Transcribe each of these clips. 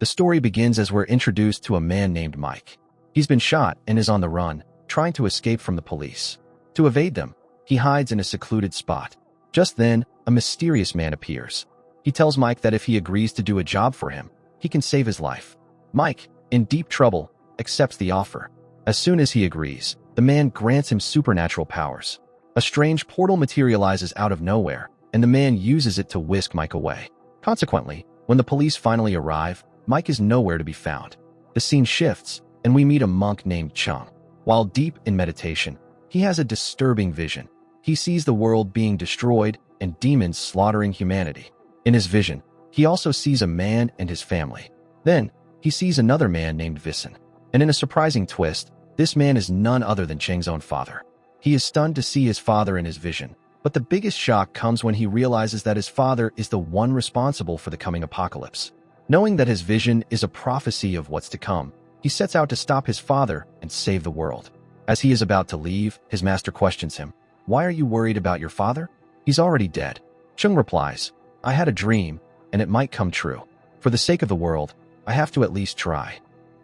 The story begins as we're introduced to a man named Mike. He's been shot and is on the run, trying to escape from the police. To evade them, he hides in a secluded spot. Just then, a mysterious man appears. He tells Mike that if he agrees to do a job for him, he can save his life. Mike, in deep trouble, accepts the offer. As soon as he agrees, the man grants him supernatural powers. A strange portal materializes out of nowhere, and the man uses it to whisk Mike away. Consequently, when the police finally arrive, Mike is nowhere to be found. The scene shifts, and we meet a monk named Chung. While deep in meditation, he has a disturbing vision. He sees the world being destroyed and demons slaughtering humanity. In his vision, he also sees a man and his family. Then, he sees another man named Vissen. And in a surprising twist, this man is none other than Cheng's own father. He is stunned to see his father in his vision, but the biggest shock comes when he realizes that his father is the one responsible for the coming apocalypse. Knowing that his vision is a prophecy of what's to come, he sets out to stop his father and save the world. As he is about to leave, his master questions him, "Why are you worried about your father? He's already dead." Chung replies, "I had a dream, and it might come true. For the sake of the world, I have to at least try."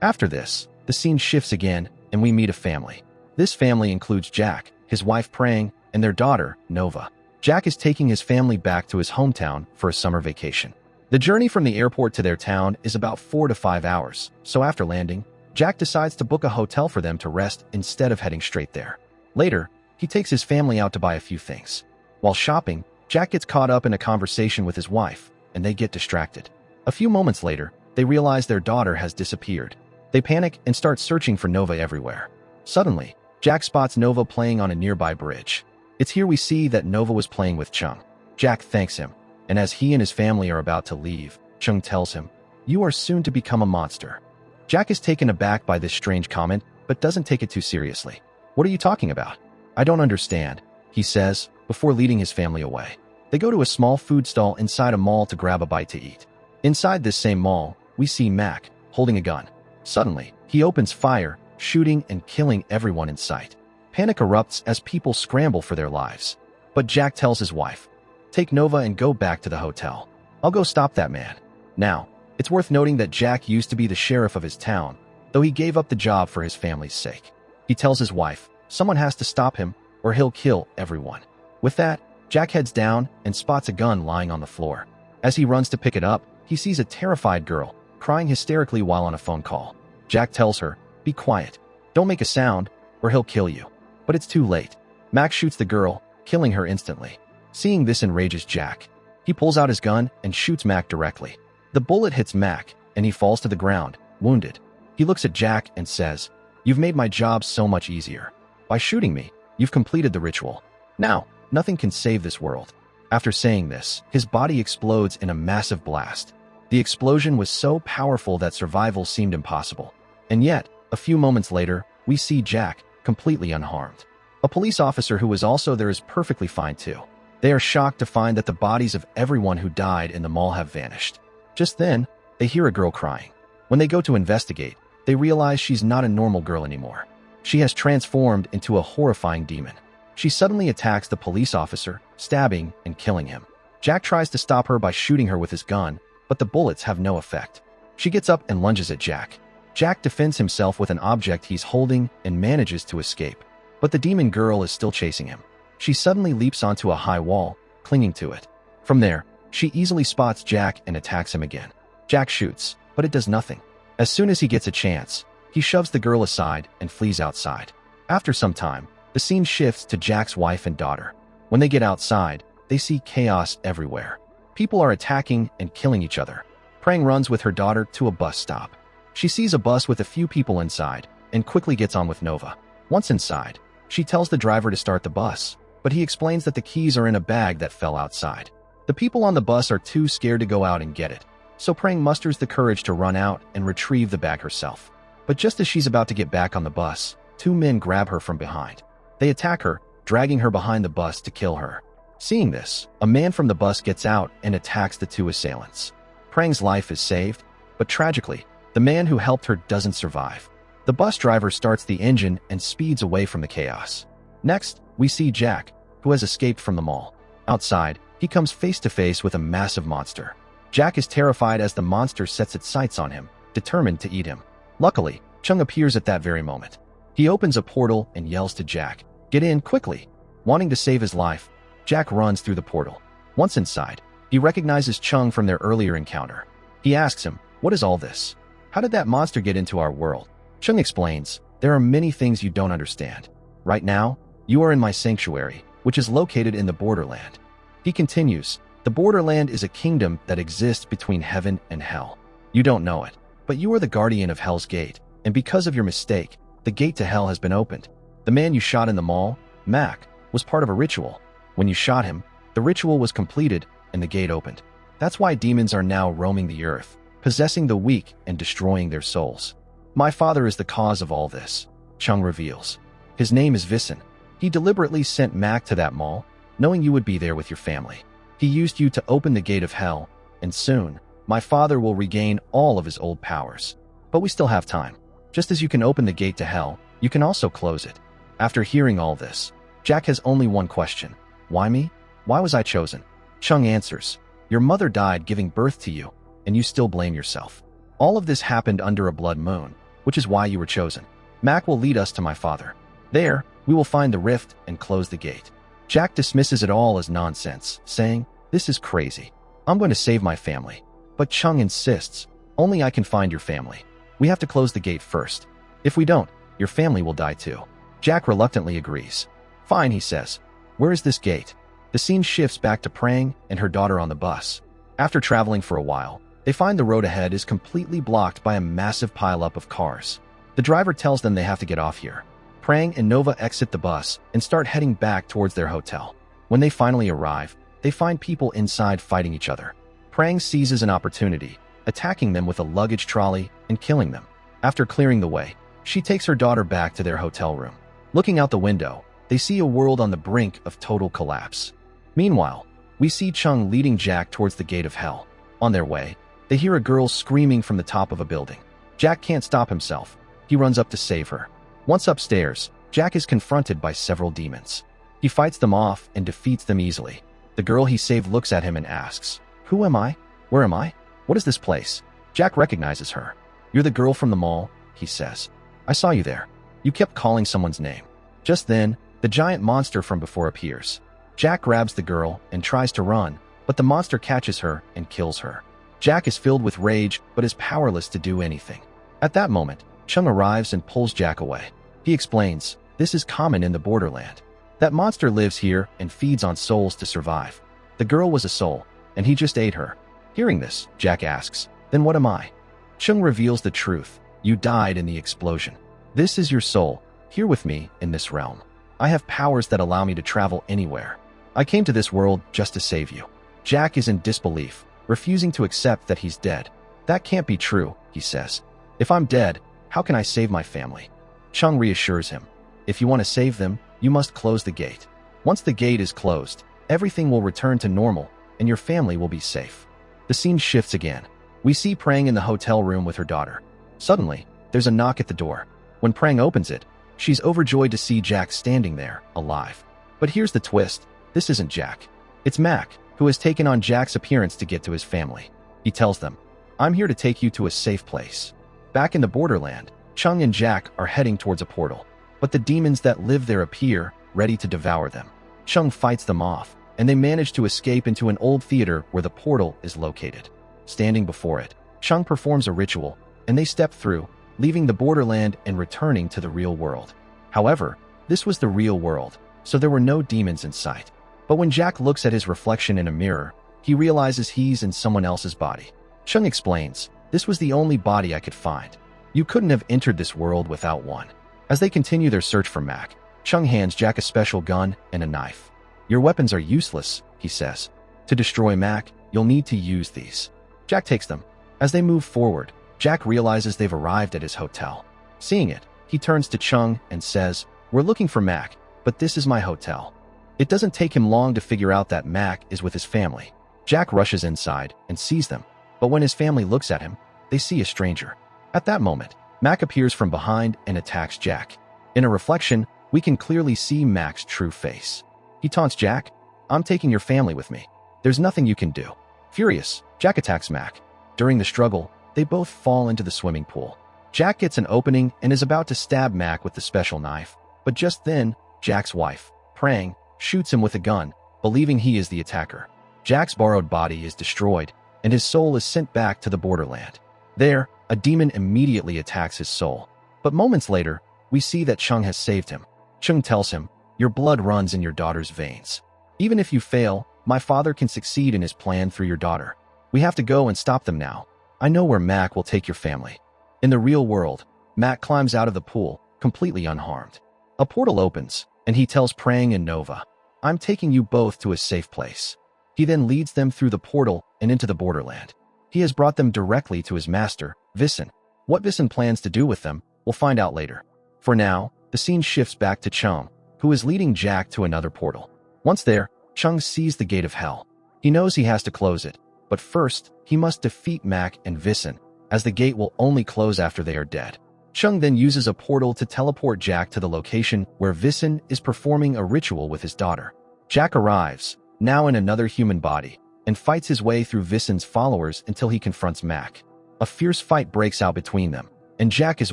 After this, the scene shifts again, and we meet a family. This family includes Jack, his wife Prang, and their daughter, Nova. Jack is taking his family back to his hometown for a summer vacation. The journey from the airport to their town is about 4 to 5 hours, so after landing, Jack decides to book a hotel for them to rest instead of heading straight there. Later, he takes his family out to buy a few things. While shopping, Jack gets caught up in a conversation with his wife, and they get distracted. A few moments later, they realize their daughter has disappeared. They panic and start searching for Nova everywhere. Suddenly, Jack spots Nova playing on a nearby bridge. It's here we see that Nova was playing with Chung. Jack thanks him, and as he and his family are about to leave, Chung tells him, "You are soon to become a monster." Jack is taken aback by this strange comment, but doesn't take it too seriously. "What are you talking about? I don't understand," he says, before leading his family away. They go to a small food stall inside a mall to grab a bite to eat. Inside this same mall, we see Mac, holding a gun. Suddenly, he opens fire, shooting and killing everyone in sight. Panic erupts as people scramble for their lives. But Jack tells his wife, "Take Nova and go back to the hotel. I'll go stop that man." Now, it's worth noting that Jack used to be the sheriff of his town, though he gave up the job for his family's sake. He tells his wife, someone has to stop him, or he'll kill everyone. With that, Jack heads down and spots a gun lying on the floor. As he runs to pick it up, he sees a terrified girl, crying hysterically while on a phone call. Jack tells her, "Be quiet. Don't make a sound, or he'll kill you." But it's too late. Mac shoots the girl, killing her instantly. Seeing this enrages Jack. He pulls out his gun and shoots Mac directly. The bullet hits Mac, and he falls to the ground, wounded. He looks at Jack and says, "You've made my job so much easier. By shooting me, you've completed the ritual. Now, nothing can save this world." After saying this, his body explodes in a massive blast. The explosion was so powerful that survival seemed impossible. And yet, a few moments later, we see Jack, completely unharmed. A police officer who was also there is perfectly fine too. They are shocked to find that the bodies of everyone who died in the mall have vanished. Just then, they hear a girl crying. When they go to investigate, they realize she's not a normal girl anymore. She has transformed into a horrifying demon. She suddenly attacks the police officer, stabbing and killing him. Jack tries to stop her by shooting her with his gun, but the bullets have no effect. She gets up and lunges at Jack. Jack defends himself with an object he's holding and manages to escape. But the demon girl is still chasing him. She suddenly leaps onto a high wall, clinging to it. From there, she easily spots Jack and attacks him again. Jack shoots, but it does nothing. As soon as he gets a chance, he shoves the girl aside and flees outside. After some time, the scene shifts to Jack's wife and daughter. When they get outside, they see chaos everywhere. People are attacking and killing each other. Prang runs with her daughter to a bus stop. She sees a bus with a few people inside and quickly gets on with Nova. Once inside, she tells the driver to start the bus, but he explains that the keys are in a bag that fell outside. The people on the bus are too scared to go out and get it, so Prang musters the courage to run out and retrieve the bag herself. But just as she's about to get back on the bus, two men grab her from behind. They attack her, dragging her behind the bus to kill her. Seeing this, a man from the bus gets out and attacks the two assailants. Prang's life is saved, but tragically, the man who helped her doesn't survive. The bus driver starts the engine and speeds away from the chaos. Next, we see Jack, who has escaped from the mall. Outside, he comes face to face with a massive monster. Jack is terrified as the monster sets its sights on him, determined to eat him. Luckily, Chung appears at that very moment. He opens a portal and yells to Jack, "Get in, quickly!" Wanting to save his life, Jack runs through the portal. Once inside, he recognizes Chung from their earlier encounter. He asks him, "What is all this? How did that monster get into our world?" Chung explains, "There are many things you don't understand. Right now, you are in my sanctuary, which is located in the borderland." He continues, "The borderland is a kingdom that exists between heaven and hell. You don't know it, but you are the guardian of Hell's Gate, and because of your mistake, the gate to hell has been opened. The man you shot in the mall, Mac, was part of a ritual. When you shot him, the ritual was completed and the gate opened. That's why demons are now roaming the earth, possessing the weak and destroying their souls. My father is the cause of all this," Chung reveals. "His name is Vissen. He deliberately sent Mac to that mall, knowing you would be there with your family. He used you to open the gate of hell, and soon, my father will regain all of his old powers. But we still have time. Just as you can open the gate to hell, you can also close it." After hearing all this, Jack has only one question. "Why me? Why was I chosen?" Chung answers, "Your mother died giving birth to you, and you still blame yourself. All of this happened under a blood moon, which is why you were chosen. Mac will lead us to my father. There, we will find the rift and close the gate." Jack dismisses it all as nonsense, saying, "This is crazy. I'm going to save my family." But Chung insists, "Only I can find your family. We have to close the gate first. If we don't, your family will die too." Jack reluctantly agrees. "Fine," he says. "Where is this gate?" The scene shifts back to Prang and her daughter on the bus. After traveling for a while, they find the road ahead is completely blocked by a massive pileup of cars. The driver tells them they have to get off here. Prang and Nova exit the bus and start heading back towards their hotel. When they finally arrive, they find people inside fighting each other. Prang seizes an opportunity, attacking them with a luggage trolley and killing them. After clearing the way, she takes her daughter back to their hotel room. Looking out the window, they see a world on the brink of total collapse. Meanwhile, we see Chung leading Jack towards the gate of hell. On their way, they hear a girl screaming from the top of a building. Jack can't stop himself. He runs up to save her. Once upstairs, Jack is confronted by several demons. He fights them off and defeats them easily. The girl he saved looks at him and asks, "Who am I? Where am I? What is this place?" Jack recognizes her. "You're the girl from the mall," he says. "I saw you there. You kept calling someone's name." Just then, the giant monster from before appears. Jack grabs the girl and tries to run, but the monster catches her and kills her. Jack is filled with rage but is powerless to do anything. At that moment, Chung arrives and pulls Jack away. He explains, "This is common in the borderland. That monster lives here and feeds on souls to survive. The girl was a soul, and he just ate her." Hearing this, Jack asks, "Then what am I?" Chung reveals the truth. "You died in the explosion. This is your soul, here with me in this realm. I have powers that allow me to travel anywhere. I came to this world just to save you." Jack is in disbelief, refusing to accept that he's dead. "That can't be true," he says. "If I'm dead, how can I save my family?" Chung reassures him, "If you want to save them, you must close the gate. Once the gate is closed, everything will return to normal and your family will be safe." The scene shifts again. We see Prang in the hotel room with her daughter. Suddenly, there's a knock at the door. When Prang opens it, she's overjoyed to see Jack standing there, alive. But here's the twist. This isn't Jack. It's Mac, who has taken on Jack's appearance to get to his family. He tells them, "I'm here to take you to a safe place." Back in the borderland, Chung and Jack are heading towards a portal. But the demons that live there appear, ready to devour them. Chung fights them off, and they manage to escape into an old theater where the portal is located. Standing before it, Chung performs a ritual, and they step through, leaving the borderland and returning to the real world. However, this was the real world, so there were no demons in sight. But when Jack looks at his reflection in a mirror, he realizes he's in someone else's body. Chung explains, "This was the only body I could find. You couldn't have entered this world without one." As they continue their search for Mac, Chung hands Jack a special gun and a knife. "Your weapons are useless," he says. "To destroy Mac, you'll need to use these." Jack takes them. As they move forward, Jack realizes they've arrived at his hotel. Seeing it, he turns to Chung and says, "We're looking for Mac, but this is my hotel." It doesn't take him long to figure out that Mac is with his family. Jack rushes inside and sees them, but when his family looks at him, they see a stranger. At that moment, Mac appears from behind and attacks Jack. In a reflection, we can clearly see Mac's true face. He taunts Jack, "I'm taking your family with me. There's nothing you can do." Furious, Jack attacks Mac. During the struggle, they both fall into the swimming pool. Jack gets an opening and is about to stab Mac with the special knife, but just then, Jack's wife, praying, shoots him with a gun, believing he is the attacker. Jack's borrowed body is destroyed, and his soul is sent back to the borderland. There, a demon immediately attacks his soul. But moments later, we see that Chung has saved him. Chung tells him, "Your blood runs in your daughter's veins. Even if you fail, my father can succeed in his plan through your daughter. We have to go and stop them now. I know where Mac will take your family." In the real world, Mac climbs out of the pool, completely unharmed. A portal opens, and he tells Prang and Nova, "I'm taking you both to a safe place." He then leads them through the portal and into the borderland. He has brought them directly to his master, Vissen. What Vissen plans to do with them, we'll find out later. For now, the scene shifts back to Chung, who is leading Jack to another portal. Once there, Chung sees the gate of hell. He knows he has to close it, but first, he must defeat Mac and Vissen, as the gate will only close after they are dead. Chung then uses a portal to teleport Jack to the location where Vissen is performing a ritual with his daughter. Jack arrives, now in another human body, and fights his way through Vissen's followers until he confronts Mac. A fierce fight breaks out between them, and Jack is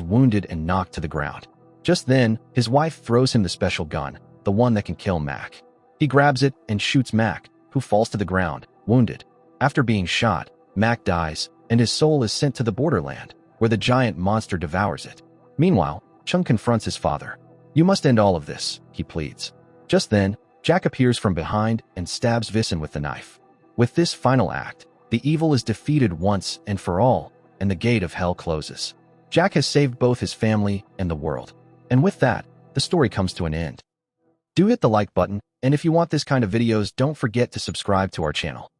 wounded and knocked to the ground. Just then, his wife throws him the special gun, the one that can kill Mac. He grabs it and shoots Mac, who falls to the ground, wounded. After being shot, Mac dies, and his soul is sent to the borderland, where the giant monster devours it. Meanwhile, Chung confronts his father. "You must end all of this," he pleads. Just then, Jack appears from behind and stabs Vissen with the knife. With this final act, the evil is defeated once and for all, and the gate of hell closes. Jack has saved both his family and the world. And with that, the story comes to an end. Do hit the like button, and if you want this kind of videos, don't forget to subscribe to our channel.